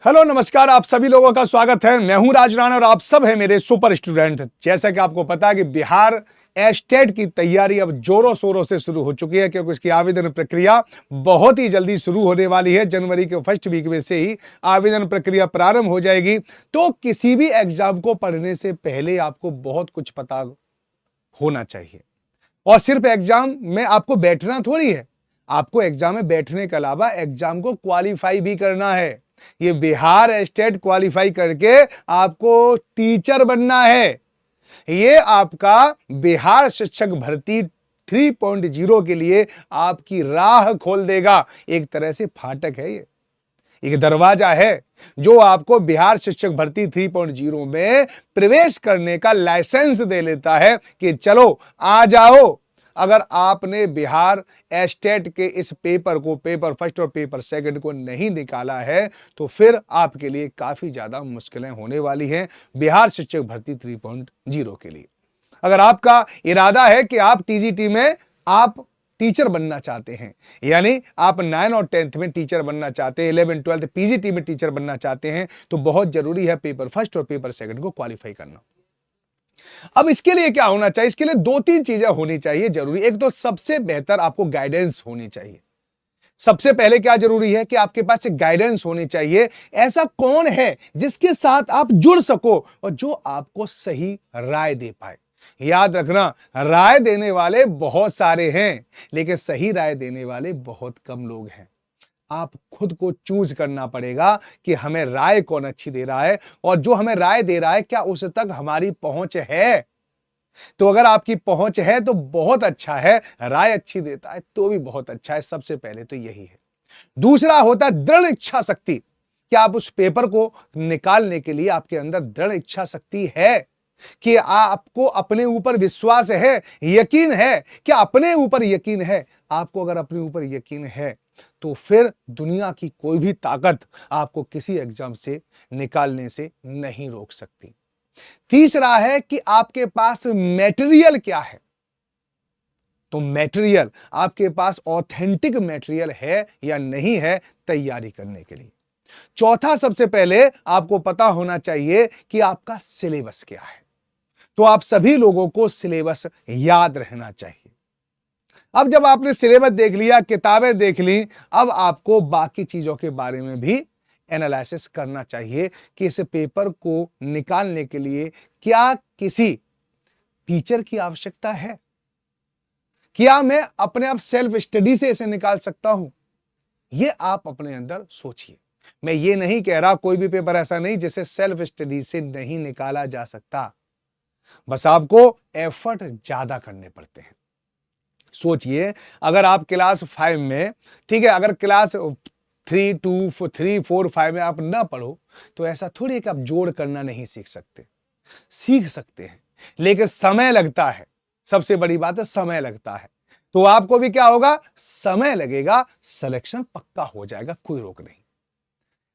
Hello नमस्कार, आप सभी लोगों का स्वागत है। मैं हूं राज राणा और आप सब हैं मेरे सुपर स्टूडेंट। जैसा कि आपको पता है कि बिहार एस्टेट की तैयारी अब जोरों शोरों से शुरू हो चुकी है, क्योंकि इसकी आवेदन प्रक्रिया बहुत ही जल्दी शुरू होने वाली है। जनवरी के फर्स्ट वीक में से ही आवेदन प्रक्रिया प्रारंभ हो जाएगी। तो किसी भी एग्जाम को पढ़ने से पहले आपको बहुत कुछ पता होना चाहिए। और सिर्फ एग्जाम में आपको बैठना थोड़ी है, आपको एग्जाम में बैठने के अलावा एग्जाम को क्वालिफाई भी करना है। ये बिहार स्टेट क्वालिफाई करके आपको टीचर बनना है। ये आपका बिहार शिक्षक भर्ती 3.0 के लिए आपकी राह खोल देगा। एक तरह से फाटक है, ये एक दरवाजा है जो आपको बिहार शिक्षक भर्ती 3.0 में प्रवेश करने का लाइसेंस दे लेता है कि चलो आ जाओ। अगर आपने बिहार एस्टेट के इस पेपर को, पेपर फर्स्ट और पेपर सेकंड को नहीं निकाला है, तो फिर आपके लिए काफी ज्यादा मुश्किलें होने वाली हैं बिहार शिक्षक भर्ती 3.0 के लिए। अगर आपका इरादा है कि आप टीजीटी में आप टीचर बनना चाहते हैं, यानी आप 9 और 10th में टीचर बनना चाहते हैं, 11 12th पीजीटी में टीचर बनना चाहते हैं, तो बहुत जरूरी है पेपर फर्स्ट और पेपर सेकंड को क्वालिफाई करना। अब इसके लिए क्या होना चाहिए? इसके लिए दो तीन चीजें होनी चाहिए जरूरी। एक तो सबसे बेहतर आपको गाइडेंस होनी चाहिए। सबसे पहले क्या जरूरी है कि आपके पास एक गाइडेंस होनी चाहिए। ऐसा कौन है जिसके साथ आप जुड़ सको और जो आपको सही राय दे पाए। याद रखना, राय देने वाले बहुत सारे हैं, लेकिन सही राय देने वाले बहुत कम लोग हैं। आप खुद को चूज करना पड़ेगा कि हमें राय कौन अच्छी दे रहा है, और जो हमें राय दे रहा है क्या उस तक हमारी पहुंच है। तो अगर आपकी पहुंच है तो बहुत अच्छा है, राय अच्छी देता है तो भी बहुत अच्छा है। सबसे पहले तो यही है। दूसरा होता है दृढ़ इच्छा शक्ति। क्या आप उस पेपर को निकालने के लिए आपके अंदर दृढ़ इच्छा शक्ति है? कि आपको अपने ऊपर विश्वास है, यकीन है? क्या अपने ऊपर यकीन है? आपको अगर अपने ऊपर यकीन है तो फिर दुनिया की कोई भी ताकत आपको किसी एग्जाम से निकालने से नहीं रोक सकती। तीसरा है कि आपके पास मटेरियल क्या है। तो मटेरियल, आपके पास ऑथेंटिक मटेरियल है या नहीं है तैयारी करने के लिए। चौथा, सबसे पहले आपको पता होना चाहिए कि आपका सिलेबस क्या है। तो आप सभी लोगों को सिलेबस याद रहना चाहिए। अब जब आपने सिलेबस देख लिया, किताबें देख ली, अब आपको बाकी चीजों के बारे में भी एनालिसिस करना चाहिए कि इस पेपर को निकालने के लिए क्या किसी टीचर की आवश्यकता है। क्या मैं अपने आप सेल्फ स्टडी से इसे निकाल सकता हूं? ये आप अपने अंदर सोचिए। मैं ये नहीं कह रहा, कोई भी पेपर ऐसा नहीं जिसे सेल्फ स्टडी से नहीं निकाला जा सकता। बस आपको एफर्ट ज्यादा करने पड़ते हैं। सोचिए, अगर आप क्लास 5 में, ठीक है, अगर क्लास 3, 2, 3, 4, 5 में आप ना पढ़ो तो ऐसा थोड़ी है कि आप जोड़ करना नहीं सीख सकते। सीख सकते हैं, लेकिन समय लगता है। सबसे बड़ी बात है, समय लगता है। तो आपको भी क्या होगा, समय लगेगा, सिलेक्शन पक्का हो जाएगा, कोई रोक नहीं।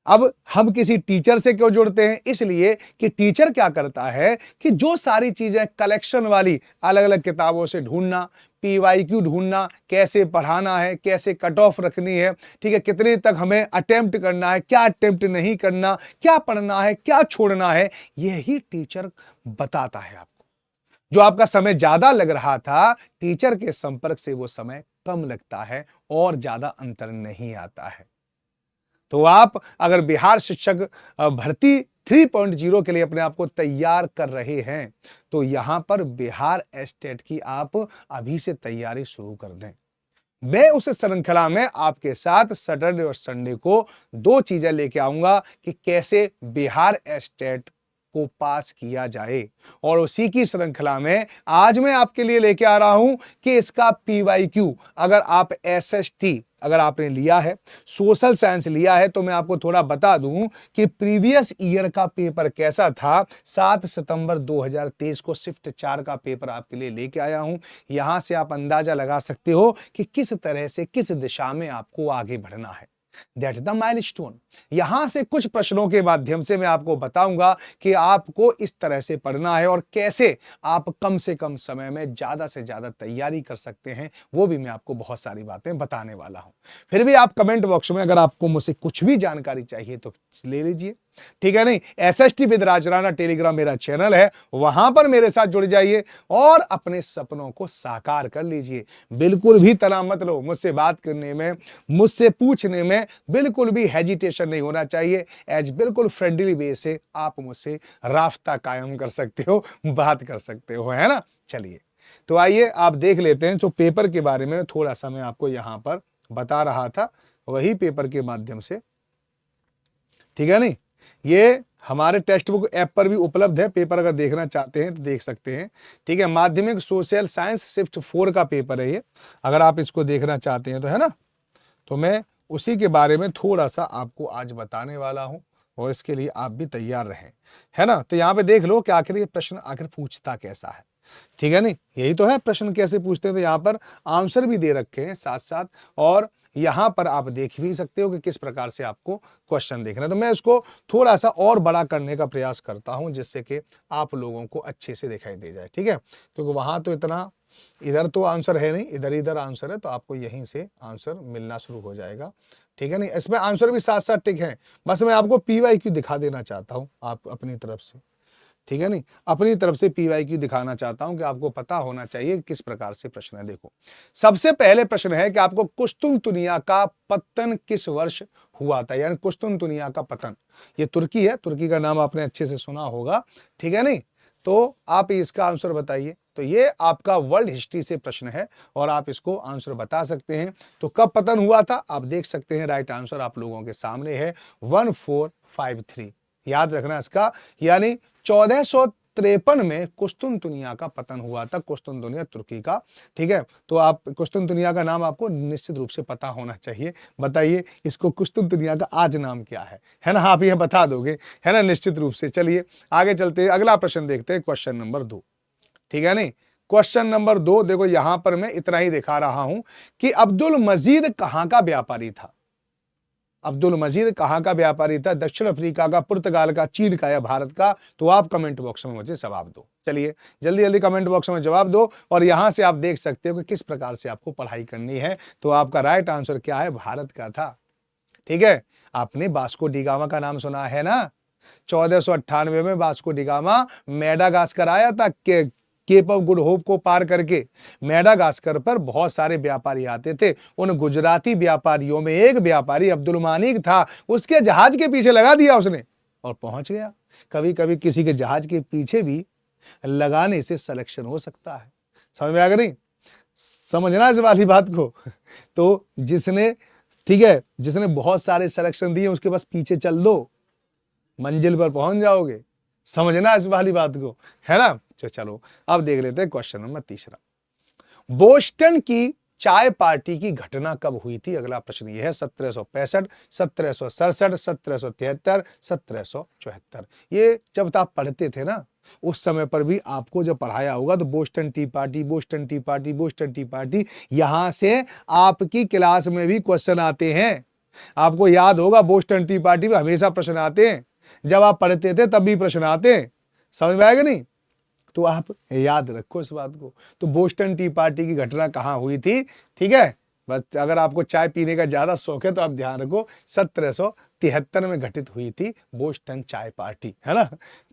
अब हम किसी टीचर से क्यों जुड़ते हैं? इसलिए कि टीचर क्या करता है कि जो सारी चीजें कलेक्शन वाली, अलग अलग किताबों से ढूंढना, पीवाईक्यू ढूंढना, कैसे पढ़ाना है, कैसे कट ऑफ रखनी है, ठीक है, कितने तक हमें अटेम्प्ट करना है, क्या अटेम्प्ट नहीं करना, क्या पढ़ना है, क्या छोड़ना है, यही टीचर बताता है आपको। जो आपका समय ज्यादा लग रहा था, टीचर के संपर्क से वो समय कम लगता है और ज्यादा अंतर नहीं आता है। तो आप अगर बिहार शिक्षक भर्ती 3.0 के लिए अपने आप को तैयार कर रहे हैं, तो यहां पर बिहार एस्टेट की आप अभी से तैयारी शुरू कर दें। मैं उस श्रृंखला में आपके साथ सैटरडे और संडे को दो चीजें लेके आऊंगा कि कैसे बिहार एस्टेट को पास किया जाए, और उसी की श्रृंखला में आज मैं आपके लिए लेके आ रहा हूं कि इसका पीवाईक्यू, अगर आप एसएसटी अगर आपने लिया है, सोशल साइंस लिया है, तो मैं आपको थोड़ा बता दूं कि प्रीवियस ईयर का पेपर कैसा था। 7 सितंबर 2023 को शिफ्ट 4 का पेपर आपके लिए लेके आया हूं। यहां से आप अंदाजा लगा सकते हो कि किस तरह से, किस दिशा में आपको आगे बढ़ना है। That is the milestone. यहां से कुछ प्रश्नों के माध्यम से मैं आपको बताऊंगा कि आपको इस तरह से पढ़ना है और कैसे आप कम से कम समय में ज्यादा से ज्यादा तैयारी कर सकते हैं, वो भी मैं आपको बहुत सारी बातें बताने वाला हूं। फिर भी आप कमेंट बॉक्स में अगर आपको मुझसे कुछ भी जानकारी चाहिए तो ले लीजिए, ठीक है नहीं। SST with Raj Rana Telegram मेरा चैनल है, वहां पर मेरे साथ जुड़ जाइए और अपने सपनों को साकार कर लीजिए। बिल्कुल भी तनाव मत लो, मुझसे बात करने में, मुझसे पूछने में बिल्कुल भी हेजिटेशन नहीं होना चाहिए। एज बिल्कुल फ्रेंडली वे से आप मुझसे राफ्ता कायम कर सकते हो, बात कर सकते हो, है ना। चलिए तो आइए आप देख लेते हैं जो पेपर के बारे में थोड़ा सा मैं आपको यहां पर बता रहा था, वही पेपर के माध्यम से, ठीक है नहीं। ये हमारे टेक्स्ट बुक ऐप पर भी उपलब्ध है, पेपर अगर देखना चाहते हैं तो देख सकते हैं, ठीक है। माध्यमिक सोशल साइंस शिफ्ट 4 का पेपर है ये, अगर आप इसको देखना चाहते हैं तो, है ना। तो मैं उसी के बारे में थोड़ा सा आपको आज बताने वाला हूं और इसके लिए आप भी तैयार रहें, है ना। तो यहां पे देख लो कि आखिर ये प्रश्न आखिर पूछता कैसा है, ठीक है नहीं। यही तो है, प्रश्न कैसे पूछते हैं। तो यहाँ पर आंसर भी दे रखे हैं साथ साथ, और यहां पर आप देख भी सकते हो कि किस प्रकार से आपको क्वेश्चन देखना है। तो मैं इसको थोड़ा सा और बड़ा करने का प्रयास करता हूं जिससे कि आप लोगों को अच्छे से दिखाई दे जाए, ठीक है। क्योंकि वहां तो इतना, इधर तो आंसर है नहीं, इधर इधर आंसर है, तो आपको यहीं से आंसर मिलना शुरू हो जाएगा, ठीक है नहीं। इसमें आंसर भी साथ साथ टिक है, बस मैं आपको PYQ दिखा देना चाहता हूं आप अपनी तरफ से, ठीक है नहीं। अपनी तरफ से PYQ दिखाना चाहता हूं कि आपको पता होना चाहिए किस प्रकार से प्रश्न है। देखो सबसे पहले प्रश्न है कि आपको कुस्तुनतुनिया का पतन किस वर्ष हुआ था, यानी कुस्तुनतुनिया का पतन। ये तुर्की है, तुर्की का नाम आपने अच्छे से सुना होगा, ठीक है नहीं। तो आप इसका आंसर बताइए। तो ये आपका वर्ल्ड हिस्ट्री से प्रश्न है और आप इसको आंसर बता सकते हैं। तो कब पतन हुआ था आप देख सकते हैं, राइट आंसर आप लोगों के सामने है 1453। याद रखना इसका, यानी 1453 में कुस्तुनतुनिया का पतन हुआ था, कुस्तुनतुनिया तुर्की का, ठीक है। तो आप कुस्तुनतुनिया का नाम आपको निश्चित रूप से पता होना चाहिए। बताइए इसको कुस्तुनतुनिया का आज नाम क्या है ना। आप यह बता दोगे, है ना, निश्चित रूप से। चलिए आगे चलते हैं, अगला प्रश्न देखते हैं, क्वेश्चन नंबर 2, ठीक है नहीं। क्वेश्चन नंबर 2 देखो, यहां पर मैं इतना ही दिखा रहा हूं कि अब्दुल मजीद कहां का व्यापारी था। अब्दुल मजीद कहां का व्यापारी था, दक्षिण अफ्रीका का, पुर्तगाल का, चीन का या भारत का। तो आप कमेंट बॉक्स में मुझे जवाब दो। चलिए जल्दी जल्दी कमेंट बॉक्स में जवाब दो और यहां से आप देख सकते हो कि किस प्रकार से आपको पढ़ाई करनी है। तो आपका राइट आंसर क्या है, भारत का था, ठीक है। आपने वास्को डी गामा का नाम सुना है ना। 1498 में वास्को डी गामा मेडागास्कर आया था, केप ऑफ गुड होप को पार करके। मेडागास्कर पर बहुत सारे व्यापारी आते थे, उन गुजराती व्यापारियों में एक व्यापारी अब्दुल मानिक था, उसके जहाज के पीछे लगा दिया उसने और पहुंच गया। कभी कभी किसी के जहाज के पीछे भी लगाने से सिलेक्शन हो सकता है, समझ में आ गया नहीं, समझना इस वाली बात को। तो जिसने, ठीक है, जिसने बहुत सारे सिलेक्शन दिए उसके बस पीछे चल दो, मंजिल पर पहुंच जाओगे, समझना इस वाली बात को, है ना। चलो अब देख लेते हैं क्वेश्चन नंबर 3। बोस्टन की चाय पार्टी की घटना कब हुई थी, अगला प्रश्न यह है। 1765, 1767, 1773, 1774। ये जब आप पढ़ते थे ना उस समय पर भी आपको जब पढ़ाया होगा तो Boston T party, Boston T party, Boston T party, यहां से आपकी क्लास में भी क्वेश्चन आते हैं। आपको याद होगा बोस्टन टी पार्टी में हमेशा प्रश्न आते हैं, जब आप पढ़ते थे तब भी प्रश्न आते हैं, समझ में आएगा नहीं। तो आप याद रखो इस बात को। तो बोस्टन टी पार्टी की घटना कहां हुई थी, ठीक है। बस अगर आपको चाय पीने का ज्यादा शौक है तो आप ध्यान रखो, 1773 में घटित हुई थी बोस्टन चाय पार्टी, है ना।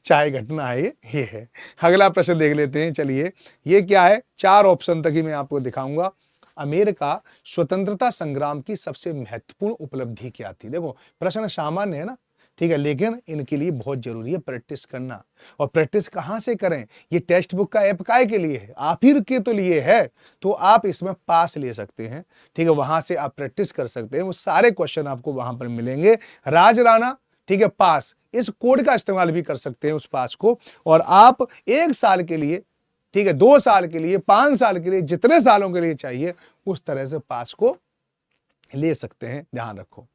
चाय घटना है ये है। अगला प्रश्न देख लेते हैं। चलिए ये क्या है, 4 ऑप्शन तक ही मैं आपको दिखाऊंगा। अमेरिका स्वतंत्रता संग्राम की सबसे महत्वपूर्ण उपलब्धि क्या थी। देखो प्रश्न सामान्य है ना, ठीक है, लेकिन इनके लिए बहुत जरूरी है प्रैक्टिस करना। और प्रैक्टिस कहां से करें, ये टेक्स्ट बुक का ऐप काय के लिए है, आप ही के तो लिए है। तो आप इसमें पास ले सकते हैं, ठीक है, वहां से आप प्रैक्टिस कर सकते हैं। वो सारे क्वेश्चन आपको वहां पर मिलेंगे। राज राणा, ठीक है, पास, इस कोड का इस्तेमाल भी कर सकते हैं उस पास को। और आप 1 साल के लिए, ठीक है, 2 साल के लिए, 5 साल के लिए, जितने सालों के लिए चाहिए उस तरह से पास को ले सकते हैं। ध्यान रखो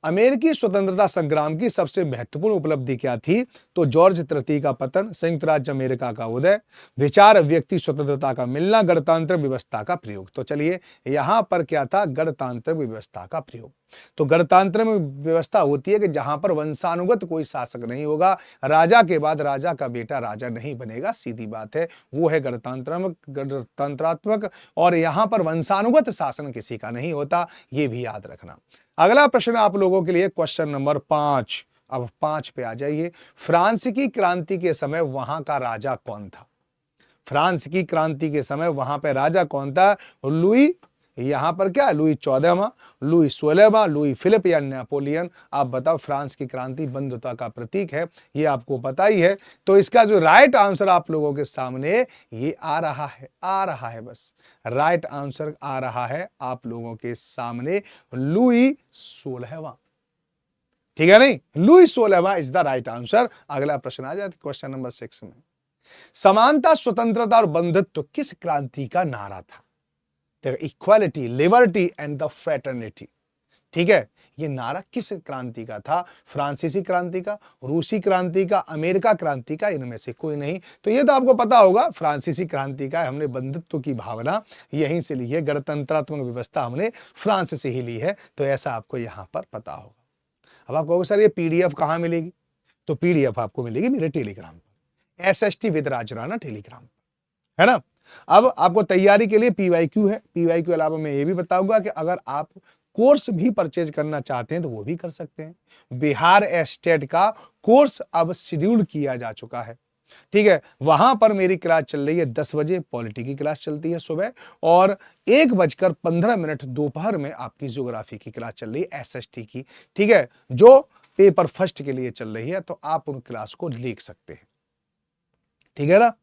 अमेरिकी स्वतंत्रता संग्राम की सबसे महत्वपूर्ण उपलब्धि क्या थी। तो जॉर्ज तृतीय का पतन, संयुक्त राज्य अमेरिका का उदय, विचार व्यक्ति स्वतंत्रता का मिलना, गणतंत्र व्यवस्था का प्रयोग। तो चलिए यहां पर क्या था, गणतंत्र व्यवस्था का प्रयोग। तो गणतंत्र में व्यवस्था होती है कि जहां पर वंशानुगत कोई शासक नहीं होगा, राजा के बाद राजा का बेटा राजा नहीं बनेगा, सीधी बात है, वो है गणतंत्रात्मक। और यहां पर वंशानुगत शासन किसी का नहीं होता, ये भी याद रखना। अगला प्रश्न आप लोगों के लिए क्वेश्चन नंबर 5। अब 5 पे आ जाइए। फ्रांस की क्रांति के समय वहां का राजा कौन था? फ्रांस की क्रांति के समय वहां पे राजा कौन था? लुई, यहां पर क्या, लुई 14वां, लुई 16वां, लुई फिलिप या नेपोलियन? आप बताओ। फ्रांस की क्रांति बंधुता का प्रतीक है, ये आपको पता ही है। तो इसका जो राइट आंसर आप लोगों के सामने ये आ रहा है बस राइट आंसर आ रहा है आप लोगों के सामने, लुई 16वां। ठीक है नहीं, लुई 16वां इज द राइट आंसर। अगला प्रश्न आ जाता है क्वेश्चन नंबर 6 में। समानता, स्वतंत्रता और बंधुत्व किस क्रांति का नारा था? Equality, liberty and the fraternity. ठीक है, ये नारा किस क्रांति का था? फ्रांसीसी क्रांति का, रूसी क्रांति का, अमेरिका क्रांति का? इनमें से कोई नहीं। तो ये तो आपको पता होगा, फ्रांसीसी क्रांति का। हमने बंधुत्व की भावना यहीं से ली है, गणतंत्रात्मक व्यवस्था हमने फ्रांस से ही ली है, तो ऐसा आपको यहां पर पता होगा। अब आप कहोगे सर ये पीडीएफ कहां मिलेगी? तो पीडीएफ आपको मिलेगी मेरे टेलीग्राम पर, SST with Raj Rana Telegram पर, है ना। अब आपको तैयारी के लिए पीवाईक्यू है। पीवाईक्यू अलावा मैं ये भी बताऊंगा कि अगर आप कोर्स भी परचेज करना चाहते हैं तो वो भी कर सकते हैं। बिहार स्टेट का कोर्स अब शेड्यूल किया जा चुका है, ठीक है। वहां पर मेरी क्लास चल रही है 10 बजे, पॉलिटी की क्लास चलती है सुबह, और 1:15 दोपहर में आपकी ज्योग्राफी की क्लास चल रही है एसएसटी की, ठीक है, जो पेपर फर्स्ट के लिए चल रही है। तो आप उन क्लास को देख सकते हैं, ठीक है ना।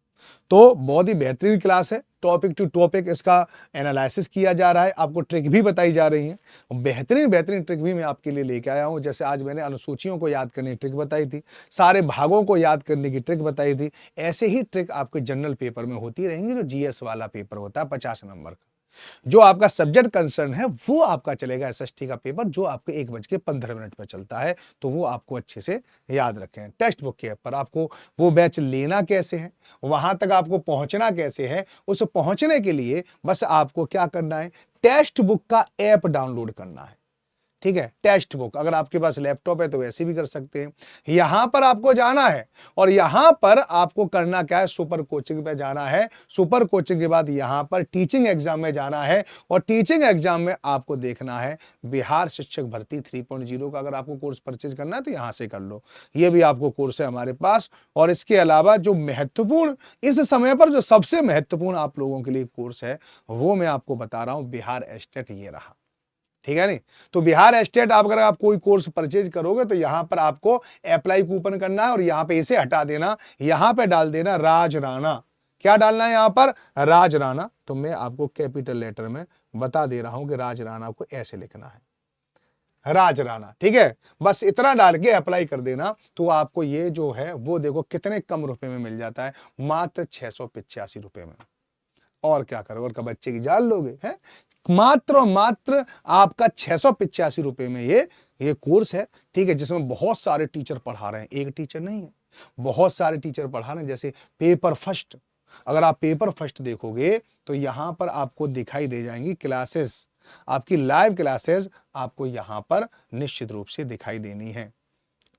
तो बहुत ही बेहतरीन क्लास है, टॉपिक टू टॉपिक इसका एनालिसिस किया जा रहा है, आपको ट्रिक भी बताई जा रही है, बेहतरीन ट्रिक भी मैं आपके लिए लेके आया हूं। जैसे आज मैंने अनुसूचियों को याद करने की ट्रिक बताई थी, सारे भागों को याद करने की ट्रिक बताई थी। ऐसे ही ट्रिक आपके जनरल पेपर में होती रहेंगी, जो जीएस वाला पेपर होता है 50 नंबर का। जो आपका सब्जेक्ट कंसर्न है वो आपका चलेगा एसएसटी का पेपर, जो आपके 1:15 पे चलता है, तो वो आपको अच्छे से याद रखें। टेक्स्ट बुक के पर आपको वो बैच लेना कैसे है, वहां तक आपको पहुंचना कैसे है, उस पहुंचने के लिए बस आपको क्या करना है, टेक्स्ट बुक का ऐप डाउनलोड करना है, ठीक है। टेक्स्ट बुक, अगर आपके पास लैपटॉप है तो वैसे भी कर सकते हैं। यहां पर आपको जाना है और यहां पर आपको करना क्या है, सुपर कोचिंग पे जाना है। सुपर कोचिंग के बाद यहां पर टीचिंग एग्जाम में जाना है, और टीचिंग एग्जाम में आपको देखना है बिहार शिक्षक भर्ती 3.0 का। अगर आपको कोर्स परचेज करना है तो यहां से कर लो, ये भी आपको कोर्स है हमारे पास। और इसके अलावा जो महत्वपूर्ण, इस समय पर जो सबसे महत्वपूर्ण आप लोगों के लिए कोर्स है, वो मैं आपको बता रहा हूं, बिहार स्टेट ये रहा, ठीक है नहीं। तो बिहार स्टेट आप अगर आप कोई कोर्स परचेज करोगे तो यहां पर आपको अप्लाई कूपन करना है, और यहां पे इसे हटा देना, यहां पे डाल देना राज राणा। क्या डालना है यहां पर? राज राणा। तो मैं आपको कैपिटल लेटर में बता दे रहा हूं कि राज राणा को ऐसे लिखना है, राज राणा, ठीक है। बस इतना डाल के अप्लाई कर देना, तो आपको ये जो है वो देखो कितने कम रुपए में मिल जाता है, मात्र 685 रुपए में। और क्या करो, और का बच्चे की जान लोगे हैं, मात्र और मात्र आपका 685 रुपए में ये कोर्स है, ठीक है, जिसमें बहुत सारे टीचर पढ़ा रहे हैं, एक टीचर नहीं है, बहुत सारे टीचर पढ़ा रहे हैं। जैसे पेपर फर्स्ट, अगर आप पेपर फर्स्ट देखोगे तो यहां पर आपको दिखाई दे जाएंगी क्लासेस, आपकी लाइव क्लासेस आपको यहां पर निश्चित रूप से दिखाई देनी है।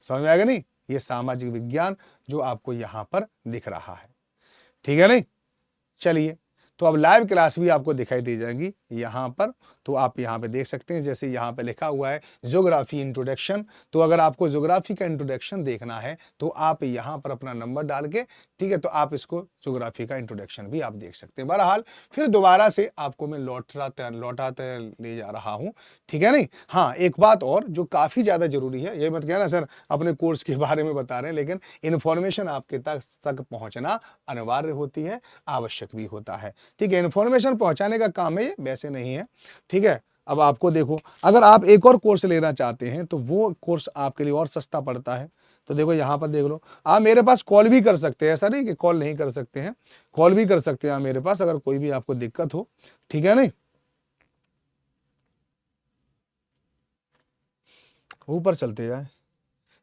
समझ में आएगा नहीं? ये सामाजिक विज्ञान जो आपको यहां पर दिख रहा है, ठीक है नहीं। चलिए, तो अब लाइव क्लास भी आपको दिखाई दे जाएंगी यहां पर, तो आप यहां पे देख सकते हैं। जैसे यहां पे लिखा हुआ है ज्योग्राफी इंट्रोडक्शन, तो अगर आपको ज्योग्राफी का इंट्रोडक्शन देखना है तो आप यहां पर अपना नंबर डाल के, ठीक है, तो आप इसको ज्योग्राफी का इंट्रोडक्शन भी आप देख सकते हैं। बहरहाल फिर दोबारा से आपको मैं लौटाते ले जा रहा हूं, ठीक है नहीं। हाँ, एक बात और जो काफी ज्यादा जरूरी है, ये मत कहना सर अपने कोर्स के बारे में बता रहे हैं, लेकिन इंफॉर्मेशन आपके तक पहुंचना अनिवार्य होती है, आवश्यक भी होता है, ठीक है। इंफॉर्मेशन पहुंचाने का काम है, ये वैसे नहीं है, ठीक है। अब आपको देखो, अगर आप एक और कोर्स लेना चाहते हैं तो वो कोर्स आपके लिए और सस्ता पड़ता है। तो देखो यहां पर देख लो, आप मेरे पास कॉल भी कर सकते हैं, ऐसा नहीं कि कॉल नहीं कर सकते हैं, कॉल भी कर सकते हैं आप मेरे पास, अगर कोई भी आपको दिक्कत हो, ठीक है नहीं। ऊपर चलते जाए,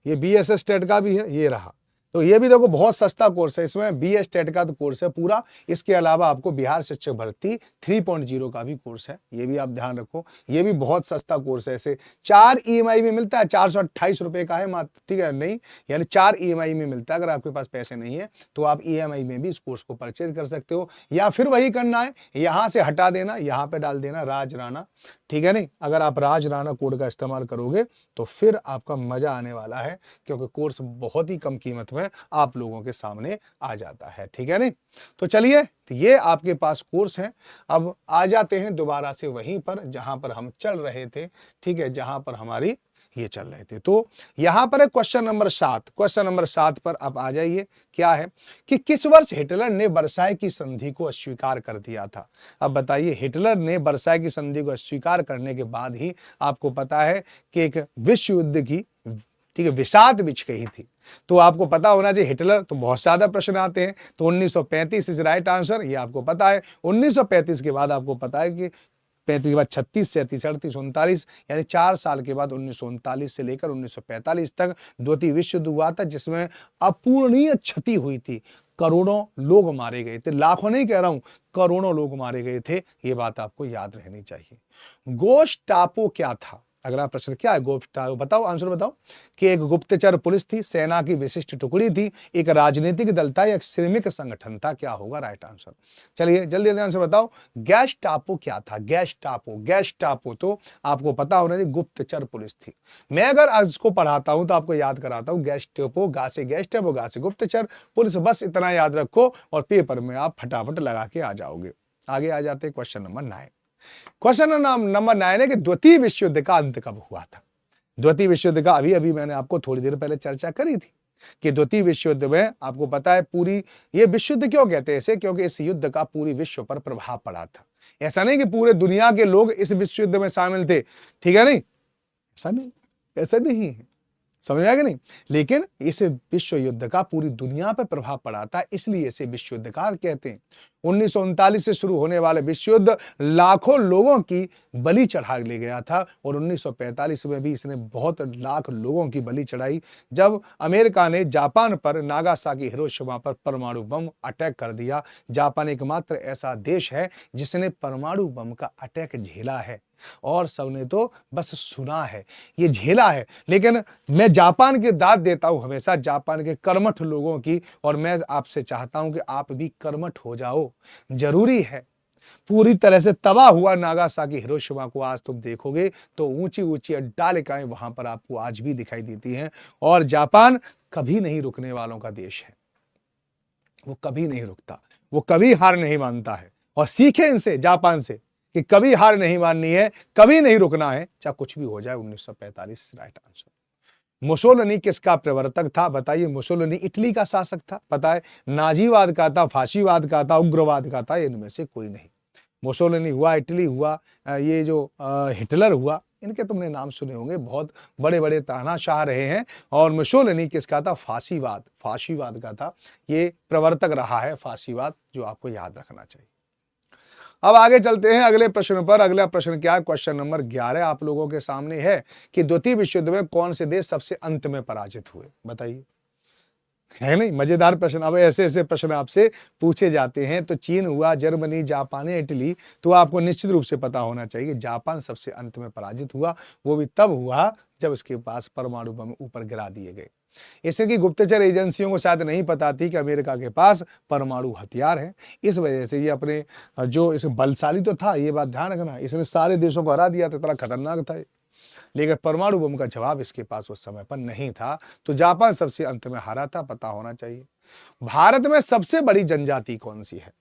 ये बीएसएस टेट का भी है, ये रहा। तो ये भी देखो बहुत सस्ता कोर्स है, इसमें बी स्टेट का तो कोर्स है पूरा। इसके अलावा आपको बिहार शिक्षक भर्ती 3.0 का भी कोर्स है, ये भी आप ध्यान रखो। ये भी बहुत सस्ता कोर्स है, ऐसे 4 ईएमआई में मिलता है, 428 रुपए का है मात्र, ठीक है, नहीं यानी 4 ईएमआई में मिलता है। अगर आपके पास पैसे नहीं है तो आप ईएमआई में भी इस कोर्स को परचेज कर सकते हो, या फिर वही करना है, यहां से हटा देना, यहां पे डाल देना राज राणा, ठीक है नहीं। अगर आप राज राणा कोड का इस्तेमाल करोगे तो फिर आपका मजा आने वाला है, क्योंकि कोर्स बहुत ही कम कीमत में आप लोगों के सामने आ जाता है, ठीक है नहीं। तो चलिए, तो ये आपके पास कोर्स है। अब आ जाते हैं दोबारा से वहीं पर जहां पर हम चल रहे थे, ठीक है, जहां पर हमारी ये चल रहे थे। तो यहां पर है क्वेश्चन नंबर 7। क्वेश्चन नंबर 7 पर आप आ जाइए। क्या है कि किस वर्ष हिटलर ने वर्साई की संधि को अस्वीकार कर दिया था? अब बताइए, हिटलर ने वर्साई की संधि को अस्वीकार करने के बाद ही आपको पता है कि एक विश्व युद्ध की, ठीक है, विषाद बिछ गई थी। तो आपको पता होना चाहिए हिटलर, तो बहुत ज्यादा प्रश्न आते हैं। तो 1935 इज राइट आंसर, ये आपको पता है। 1935 के बाद आपको पता है कि 35 के बाद 36, 37, 38, 39, यानी 4 साल के बाद 1939 से लेकर 1945 तक द्वितीय विश्व युद्ध हुआ था, जिसमें अपूरणीय क्षति हुई थी। करोड़ों लोग मारे गए थे, लाखों नहीं कह रहा हूं, करोड़ों लोग मारे गए थे। ये बात आपको याद रहनी चाहिए। गोस्टापो क्या था? अगला प्रश्न क्या है? गोस्टापो बताओ, आंसर बताओ। कि एक गुप्तचर पुलिस थी, सेना की विशिष्ट टुकड़ी थी, एक राजनीतिक दल था, एक श्रमिक संगठन था? क्या होगा राइट आंसर? चलिए जल्दी जल्दी आंसर बताओ। गैस्टापो क्या था? गैस्टापो, गैस्टापो तो आपको पता होना चाहिए गुप्तचर पुलिस थी। मैं अगर इसको पढ़ाता हूं तो आपको याद कराता हूं, गैस्टापो, गा से गैस्टापो, गा से गुप्तचर, पुलिस, बस इतना याद रखो और पेपर में आप फटाफट लगा के आ जाओगे। आगे आ जाते हैं क्वेश्चन नंबर 9। क्वेश्चन नंबर 9 है कि द्वितीय विश्व युद्ध का अंत कब हुआ था? द्वितीय विश्व युद्ध का अभी मैंने आपको थोड़ी देर पहले चर्चा करी थी कि द्वितीय विश्व युद्ध में आपको पता है पूरी, ये विश्व युद्ध क्यों कहते हैं इसे? क्योंकि इस युद्ध का पूरी विश्व पर प्रभाव पड़ा था। ऐसा नहीं कि पूरे दुनिया के लोग इस विश्व युद्ध में शामिल थे, ठीक है नहीं, ऐसा नहीं, ऐसा नहीं है, समझ में आया कि नहीं। लेकिन इस विश्व युद्ध का पूरी दुनिया पर प्रभाव पड़ा था, इसलिए इसे विश्व युद्ध काल कहते हैं। 1939 से शुरू होने वाले विश्व युद्ध लाखों लोगों की बलि चढ़ा ले गया था, और 1945 में भी इसने बहुत लाख लोगों की बलि चढ़ाई, जब अमेरिका ने जापान पर, नागासाकी हिरोशिमा पर परमाणु बम अटैक कर दिया। जापान एकमात्र ऐसा देश है जिसने परमाणु बम का अटैक झेला है, और सबने तो बस सुना है, ये झेला है। लेकिन मैं जापान की दाद देता हूं हमेशा, जापान के कर्मठ लोगों की, और मैं आपसे चाहता हूं कि आप भी कर्मठ हो जाओ, जरूरी है। पूरी तरह से तबाह हुआ नागासाकी हिरोशिमा को आज तुम देखोगे तो ऊंची ऊंची अट्टालिकाएं वहां पर आपको आज भी दिखाई देती हैं, और जापान कभी नहीं रुकने वालों का देश है। वो कभी नहीं रुकता, वो कभी हार नहीं मानता है। और सीखे इनसे, जापान से, कि कभी हार नहीं माननी है, कभी नहीं रुकना है, चाहे कुछ भी हो जाए। 1945 राइट आंसर। मुसोलिनी किसका प्रवर्तक था? बताइए। मुसोलिनी इटली का शासक था, पता है। नाजीवाद का था, फाशीवाद का था, उग्रवाद का था, इनमें से कोई नहीं। मुसोलिनी हुआ, इटली हुआ, ये जो हिटलर हुआ, इनके तुमने नाम सुने होंगे, बहुत बड़े बड़े तानाशाह रहे हैं। और मुसोलिनी किसका था? फाशीवाद, फाशीवाद का था, ये प्रवर्तक रहा है फाशीवाद, जो आपको याद रखना चाहिए। अब आगे चलते हैं अगले प्रश्न पर। अगला प्रश्न क्या है? क्वेश्चन नंबर 11 आप लोगों के सामने है कि द्वितीय विश्व युद्ध में कौन से देश सबसे अंत में पराजित हुए? बताइए, है नहीं मजेदार प्रश्न। अब ऐसे ऐसे प्रश्न आपसे पूछे जाते हैं, तो चीन हुआ, जर्मनी, जापान, इटली, तो आपको निश्चित रूप से पता होना चाहिए जापान सबसे अंत में पराजित हुआ। वो भी तब हुआ जब उसके पास परमाणु बम ऊपर गिरा दिए गए। इससे कि गुप्तचर एजेंसियों को शायद नहीं पता थी कि अमेरिका के पास परमाणु हथियार है। इस वजह से ये अपने, जो इस बलशाली तो था, ये बात ध्यान रखना, इसने सारे देशों को हरा दिया था, इतना खतरनाक था। लेकिन परमाणु बम का जवाब इसके पास उस समय पर नहीं था, तो जापान सबसे अंत में हारा था, पता होना चाहिए। भारत में सबसे बड़ी जनजाति कौन सी है?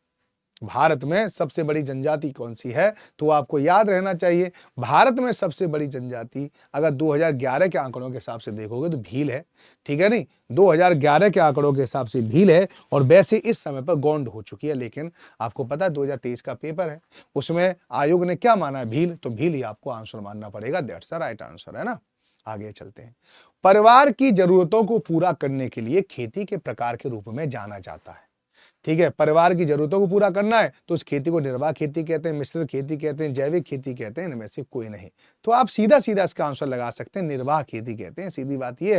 भारत में सबसे बड़ी जनजाति कौन सी है? तो आपको याद रहना चाहिए, भारत में सबसे बड़ी जनजाति अगर 2011 के आंकड़ों के हिसाब से देखोगे तो भील है, ठीक है नहीं। 2011 के आंकड़ों के हिसाब से भील है, और वैसे इस समय पर गोंड हो चुकी है। लेकिन आपको पता है 2023 का पेपर है, उसमें आयोग ने क्या माना है? भील, तो भील ही आपको आंसर मानना पड़ेगा। दैट्स द राइट आंसर, है ना। आगे चलते हैं। परिवार की जरूरतों को पूरा करने के लिए खेती के प्रकार के रूप में जाना जाता है। ठीक है, परिवार की जरूरतों को पूरा करना है तो उस खेती को निर्वाह खेती कहते हैं, मिश्रित खेती कहते हैं, जैविक खेती कहते हैं, इनमें से कोई नहीं। तो आप सीधा सीधा इसका आंसर लगा सकते हैं, निर्वाह खेती कहते हैं। सीधी बात ये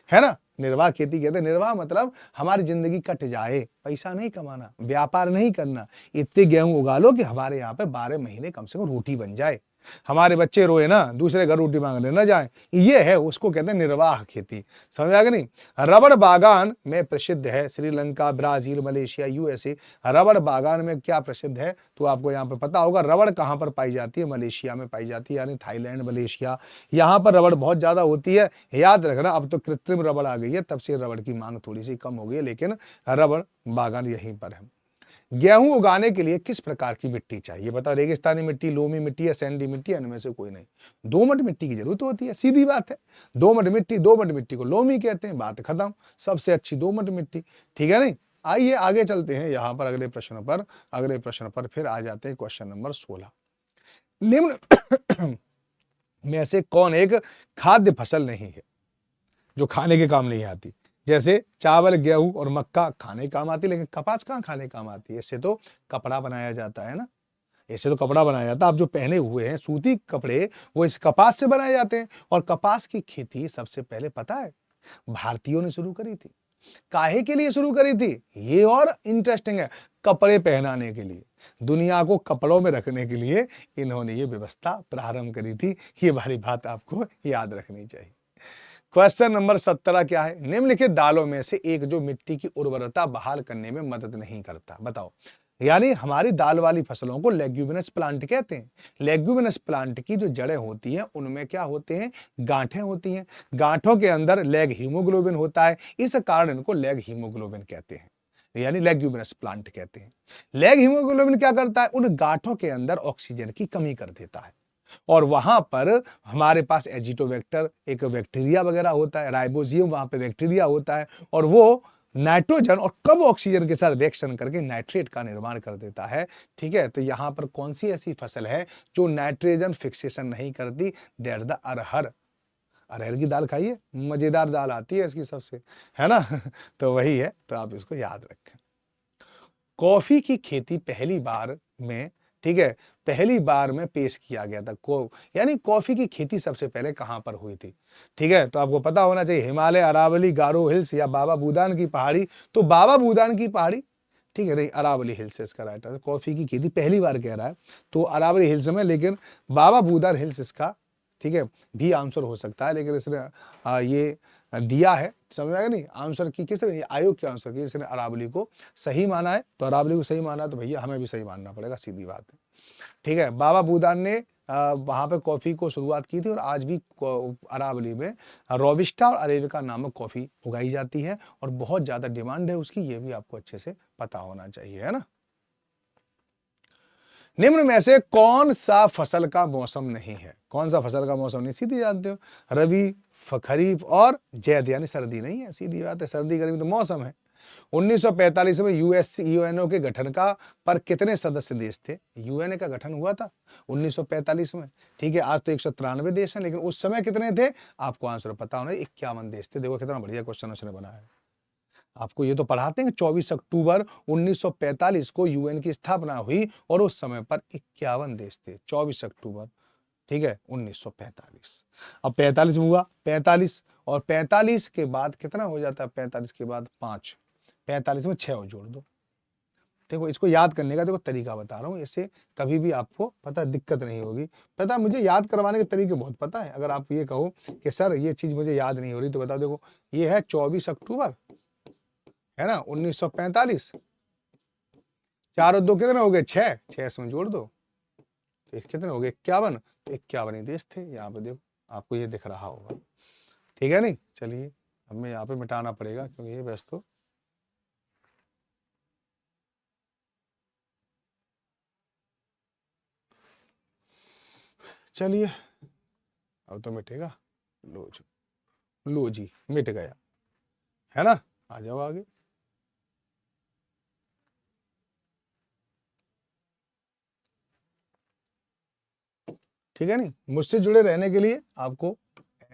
है ना, निर्वाह खेती कहते हैं। निर्वाह मतलब हमारी जिंदगी कट जाए, पैसा नहीं कमाना, व्यापार नहीं करना, इतने गेहूं उगा लो कि हमारे यहाँ पे 12 महीने कम से कम रोटी बन जाए, हमारे बच्चे रोए ना, दूसरे घर रोटी मांगने न जाए, ये है, उसको कहते हैं निर्वाह खेती। समझ आ गया नहीं। रबड़ बागान में प्रसिद्ध है श्रीलंका, ब्राजील, मलेशिया, यूएसए। रबड़ बागान में क्या प्रसिद्ध है तो आपको यहाँ पे पता होगा। रबड़ कहाँ पर पाई जाती है? मलेशिया में पाई जाती है, यानी थाईलैंड, मलेशिया, यहाँ पर रबड़ बहुत ज्यादा होती है। याद रखना, अब तो कृत्रिम रबड़ आ गई है, तब से रबड़ की मांग थोड़ी सी कम हो गई है, लेकिन रबड़ बागान यहीं पर है। गेहूं उगाने के लिए किस प्रकार की मिट्टी चाहिए? बताओ, रेगिस्तानी मिट्टी, लोमी मिट्टी या सैंडी मिट्टी, इनमें से कोई नहीं। दोमट मिट्टी की जरूरत होती है, सीधी बात है। दोमट मिट्टी को लोमी कहते हैं, बात खत्म। सबसे अच्छी दोमट मिट्टी, ठीक है नहीं। आइए आगे चलते हैं यहां पर अगले प्रश्न पर फिर आ जाते हैं। क्वेश्चन नंबर 16, निम्न में से कौन एक खाद्य फसल नहीं है जो खाने के काम नहीं आती? जैसे चावल, गेहूं और मक्का खाने काम आती, लेकिन कपास कहाँ खाने काम आती है? इससे तो कपड़ा बनाया जाता है ना, इससे तो कपड़ा बनाया जाता है। आप जो पहने हुए हैं सूती कपड़े, वो इस कपास से बनाए जाते हैं। और कपास की खेती सबसे पहले पता है भारतीयों ने शुरू करी थी। काहे के लिए शुरू करी थी? ये और इंटरेस्टिंग है, कपड़े पहनाने के लिए, दुनिया को कपड़ों में रखने के लिए इन्होंने ये व्यवस्था प्रारंभ करी थी। ये वाली बात आपको याद रखनी चाहिए। क्वेश्चन नंबर 17 क्या है? निम्नलिखित दालों में से एक जो मिट्टी की उर्वरता बहाल करने में मदद नहीं करता, बताओ। यानी हमारी दाल वाली फसलों को लेग्यूमिनस प्लांट कहते हैं। लेग्यूमिनस प्लांट की जो जड़ें होती हैं उनमें क्या होते हैं? गांठें होती हैं। गांठों के अंदर लेग हीमोग्लोबिन होता है, इस कारण इनको लेग हीमोग्लोबिन कहते हैं, यानी लेग्यूमिनस प्लांट कहते हैं। लेग हीमोग्लोबिन क्या करता है? उन गांठों के अंदर ऑक्सीजन की कमी कर देता है, और वहां पर हमारे पास एजिटोबैक्टर एक बैक्टीरिया वगैरह होता है, राइबोजियम वहां पे बैक्टीरिया होता है, और वो नाइट्रोजन और कम ऑक्सीजन के साथ रिएक्शन करके नाइट्रेट का निर्माण कर देता है। ठीक है, तो यहां पर कौन सी ऐसी फसल है जो नाइट्रोजन फिक्सेशन नहीं करती? दैट द अरहर। अरहर की दाल खाइए, मजेदार दाल आती है इसकी सबसे, है ना। तो वही है, तो आप इसको याद रखें। कॉफी की खेती पहली बार में, ठीक है, पहली बार में पेश किया गया था यानी कॉफी की खेती सबसे पहले कहां पर हुई थी? ठीक है, तो आपको पता होना चाहिए, हिमालय, अरावली, गारो हिल्स या बाबा बूदान की पहाड़ी। तो बाबा बूदान की पहाड़ी, ठीक है, नहीं, अरावली हिल्स इसका राइट है। कॉफी की खेती पहली बार कह रहा है तो अरावली हिल्स में, लेकिन बाबा बूदान हिल्स इसका, ठीक है, भी आंसर हो सकता है, लेकिन इसने ये दिया है, समझ में आएगा नहीं। आंसर की किसने? आयोग के आंसर की इसने अरावली को सही माना है, तो अरावली को सही माना तो भैया हमें भी सही मानना पड़ेगा, सीधी बात है। ठीक है, बाबा बूदान ने वहां पे कॉफी को शुरुआत की थी, और आज भी अरावली में रोबिस्टा और अरेबिका नामक कॉफी उगाई जाती है, और बहुत ज्यादा डिमांड है उसकी, ये भी आपको अच्छे से पता होना चाहिए, है ना। निम्न में से कौन सा फसल का मौसम नहीं है? कौन सा फसल का मौसम नहीं? सीधी जानते हो, रबी, खरीफ और जैद, यानी सर्दी नहीं है, सीधी बात है। सर्दी गर्मी तो मौसम है। 1945 में यूएनओ के गठन का पर कितने सदस्य देश थे? यूएनओ का गठन हुआ था 1945 में, ठीक है। आज तो 193 देश हैं, लेकिन उस समय कितने थे? आपको आंसर पता होना, 51 देश थे। देखो कितना बढ़िया क्वेश्चन उसने बनाया है। आपको ये तो पढ़ाते हैं, 24 अक्टूबर 1945 को यूएन की स्थापना हुई, और उस समय पर 51 देश थे। 24 अक्टूबर, ठीक है, 1945। अब 45 में हुआ 45, और 45 के बाद कितना हो जाता है? 45 के बाद 5, 45 में 6 और जोड़ दो। देखो, इसको याद करने का देखो तरीका बता रहा हूँ, इससे कभी भी आपको पता दिक्कत नहीं होगी। पता, मुझे याद करवाने के तरीके बहुत पता है। अगर आप ये कहो कि सर ये चीज मुझे याद नहीं हो रही, तो बता, देखो ये है 24 अक्टूबर, है ना, 1945, 4 और 2 कितने हो गए? 6, 6 इसमें जोड़ दो, तो कितने हो गए? 51। तो 51 ही देश थे यहाँ पे, देखो आपको ये दिख रहा होगा, ठीक है नहीं। चलिए, अब मैं यहाँ पे मिटाना पड़ेगा क्योंकि ये व्यस्त हो। चलिए, अब तो मिटेगा। लो जी, मिट गया, है ना। आ जाओ आगे। ठीक है नहीं, मुझसे जुड़े रहने के लिए आपको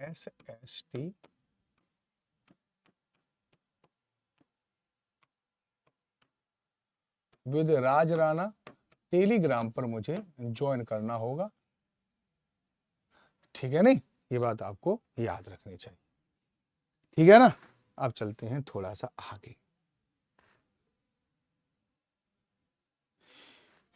SST with Raj Rana Telegram पर मुझे ज्वाइन करना होगा, ठीक है नहीं, ये बात आपको याद रखनी चाहिए, ठीक है ना। अब चलते हैं थोड़ा सा आगे।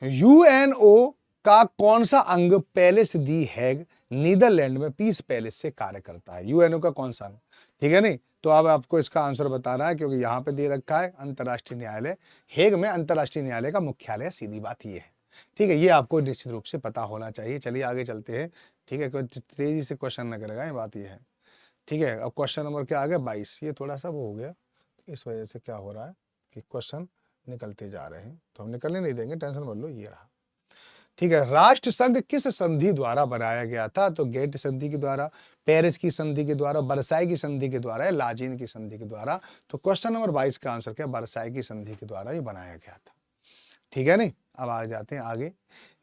यूएनओ का कौन सा अंग पैलेस दी हैग नीदरलैंड में पीस पैलेस से कार्य करता है? यूएनओ का कौन सा अंग, ठीक है नहीं। तो अब आपको इसका आंसर बताना है, क्योंकि यहां पे दे रखा है अंतर्राष्ट्रीय न्यायालय, हेग में अंतर्राष्ट्रीय न्यायालय का मुख्यालय, सीधी बात ये है, ठीक है, ये आपको निश्चित रूप से पता होना चाहिए। चलिए आगे चलते हैं, ठीक है, कोई तेजी से क्वेश्चन न करेगा, ये बात ये है, ठीक है। अब क्वेश्चन नंबर क्या आ गया 22, ये थोड़ा सा वो हो गया, इस वजह से क्या हो रहा है कि क्वेश्चन निकलते जा रहे हैं, तो हम निकलने नहीं देंगे, टेंशन मत लो, ये रहा, ठीक है। राष्ट्र संघ किस संधि द्वारा बनाया गया था? तो गेट संधि के द्वारा, पेरिस की संधि के द्वारा, बरसाई की संधि के द्वारा, लाजिन की संधि के द्वारा। तो क्वेश्चन नंबर 22 का आंसर क्या, बरसाई की संधि के द्वारा ये बनाया गया था, ठीक है नहीं। अब आ जाते हैं आगे,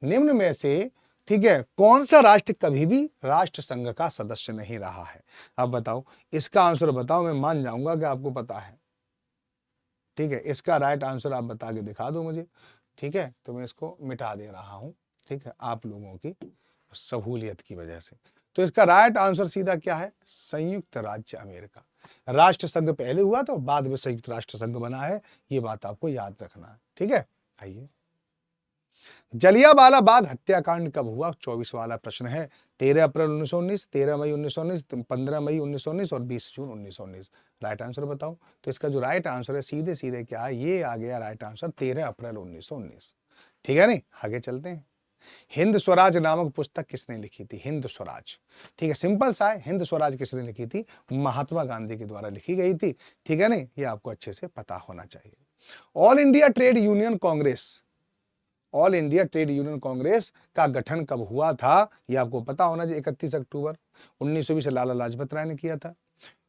निम्न में से, ठीक है, कौन सा राष्ट्र कभी भी राष्ट्र संघ का सदस्य नहीं रहा है? अब बताओ, इसका आंसर बताओ, मैं मान जाऊंगा कि आपको पता है, ठीक है, इसका राइट आंसर आप बता के दिखा दो मुझे, ठीक है, तो मैं इसको मिटा दे रहा हूं, ठीक है, आप लोगों की सहूलियत की वजह से। तो इसका राइट आंसर सीधा क्या है, संयुक्त राज्य अमेरिका। राष्ट्र संघ पहले हुआ तो बाद में संयुक्त राष्ट्र संघ बना है, ये बात आपको याद रखना है, ठीक है। आइए, जलियांवाला बाग हत्याकांड कब हुआ? 24 वाला प्रश्न है। 13 अप्रैल 1919, 13 मई 1919, 15 मई 1919 और 20 जून 1919। राइट आंसर बताओ। तो इसका जो राइट आंसर है सीधे सीधे क्या है, ये आ गया राइट आंसर, 13 अप्रैल 1919, ठीक है नहीं। आगे चलते हैं, हिंद स्वराज नामक पुस्तक किसने लिखी थी? हिंद स्वराज, ठीक है, सिंपल सा है, हिंद स्वराज किसने लिखी थी? महात्मा गांधी के द्वारा लिखी गई थी, ठीक है नहीं, ये आपको अच्छे से पता होना चाहिए। All India trade union Congress, all India trade union Congress का गठन कब हुआ था? ये आपको पता होना चाहिए। 31 अक्टूबर 1920 लाला लाजपत राय ने किया था।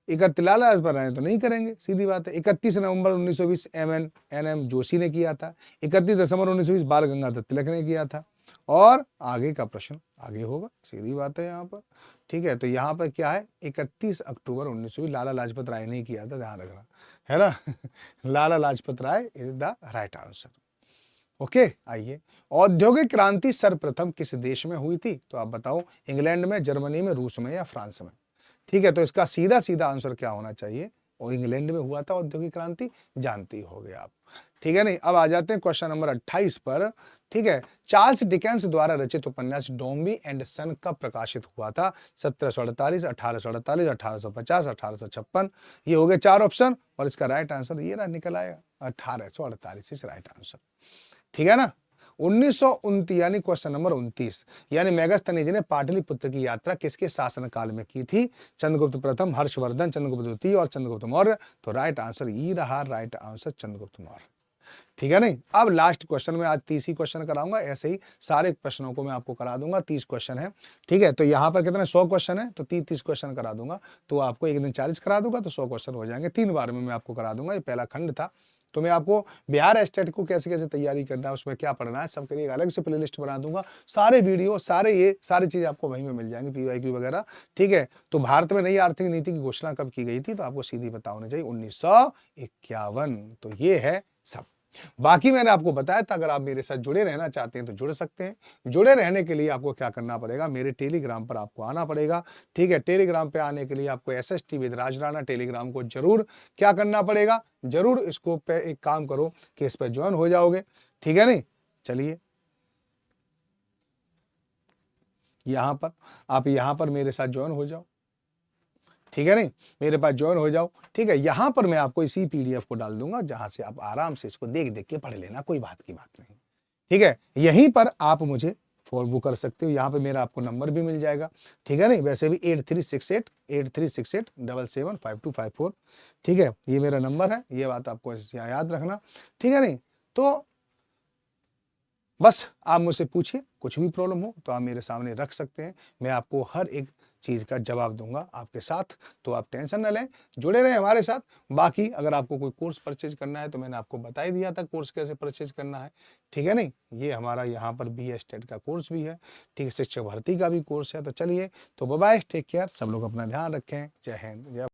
31 लाला लाजपत राय तो नहीं करेंगे, सीधी बात है। 31 नवंबर 1920 एम जोशी ने किया था। 31 दिसंबर 1920 बाल गंगाधर तिलक ने किया था। और आगे का प्रश्न आगे होगा, सीधी बात है यहाँ पर, ठीक है। तो यहाँ पर क्या है, 31 अक्टूबर 1920 लाला लाजपत राय ने किया था, ध्यान रखना है ना। Lala Lajpat Rai is the right answer, okay. आइए, औद्योगिक क्रांति सर्वप्रथम किस देश में हुई थी? तो आप बताओ, इंग्लैंड में, जर्मनी में, रूस में या फ्रांस में, ठीक है। तो इसका सीधा सीधा आंसर क्या होना चाहिए, और इंग्लैंड में हुआ था औद्योगिक क्रांति, जानती हो गए आप, ठीक है नहीं। अब आ जाते हैं क्वेश्चन नंबर 28 पर, ठीक है। चार्ल्स डिकेंस द्वारा रचित उपन्यास डोम्बी एंड सन कब प्रकाशित हुआ था? 1748, 1848, 1850, 1856। ये हो गए 4 ऑप्शन, और इसका राइट आंसर ये रहा, निकल आएगा 1848 इस राइट आंसर, ठीक है ना। 1929 यानी क्वेश्चन नंबर 29, यानी मेगास्थनीज ने पाटलिपुत्र की यात्रा किसके शासनकाल में की थी? चंद्रगुप्त प्रथम, हर्षवर्धन, चंद्रगुप्त द्वितीय और चंद्रगुप्त मौर्य। तो राइट आंसर ये रहा, राइट आंसर चंद्रगुप्त मौर्य, ठीक है नहीं। अब लास्ट क्वेश्चन में आज 30 ही क्वेश्चन कराऊंगा, ऐसे ही सारे प्रश्नों को मैं आपको करा दूंगा। 30 क्वेश्चन है, ठीक है। तो यहाँ पर कितने 100 क्वेश्चन है, तो 30 क्वेश्चन करा दूंगा। तो आपको एक दिन 40 करा दूंगा, तो 100 क्वेश्चन हो जाएंगे, 3 बार में मैं आपको करा दूंगा। ये पहला खंड था। तो मैं आपको बिहार स्टेट को कैसे कैसे तैयारी करना है, उसमें क्या पढ़ना है, सबके लिए अलग से प्लेलिस्ट बना दूंगा। सारे वीडियो, सारी चीज़ आपको वहीं में मिल जाएंगी, PYQ वगैरह, ठीक है। तो भारत में नई आर्थिक नीति की घोषणा कब की गई थी? तो आपको सीधी पता होनी चाहिए, 1951। तो ये है सब। बाकी मैंने आपको बताया था, अगर आप मेरे साथ जुड़े रहना चाहते हैं तो जुड़ सकते हैं। जुड़े रहने के लिए आपको क्या करना पड़ेगा, मेरे टेलीग्राम पर आपको आना पड़ेगा, ठीक है। टेलीग्राम पे आने के लिए आपको SST with Raj Rana Telegram को जरूर क्या करना पड़ेगा, जरूर इसको पे एक काम करो कि इस पर ज्वाइन हो जाओगे, ठीक है नहीं। चलिए, यहां पर आप यहां पर मेरे साथ ज्वाइन हो जाओ, ठीक है नहीं, मेरे पास ज्वाइन हो जाओ, ठीक है। यहां पर मैं आपको इसी PDF को डाल दूंगा, जहां से आप आराम से इसको देख देख के पढ़ लेना, कोई बात की बात नहीं, ठीक है। यहीं पर आप मुझे फॉलो कर सकते हो, यहाँ पे मेरा आपको नंबर भी मिल जाएगा, ठीक है नहीं। वैसे भी 8368 ठीक है, ये मेरा नंबर है, ये बात आपको याद रखना, ठीक है नहीं। तो बस आप मुझसे पूछिए, कुछ भी प्रॉब्लम हो तो आप मेरे सामने रख सकते हैं, मैं आपको हर एक चीज़ का जवाब दूंगा आपके साथ। तो आप टेंशन न लें, जुड़े रहें हमारे साथ। बाकी अगर आपको कोई कोर्स परचेज करना है तो मैंने आपको बता ही दिया था कोर्स कैसे परचेज करना है, ठीक है नहीं। ये हमारा यहाँ पर BA स्टेट का कोर्स भी है, ठीक है, शिक्षक भर्ती का भी कोर्स है। तो चलिए, तो बाय बाय, टेक केयर, सब लोग अपना ध्यान रखें। जय हिंद, जय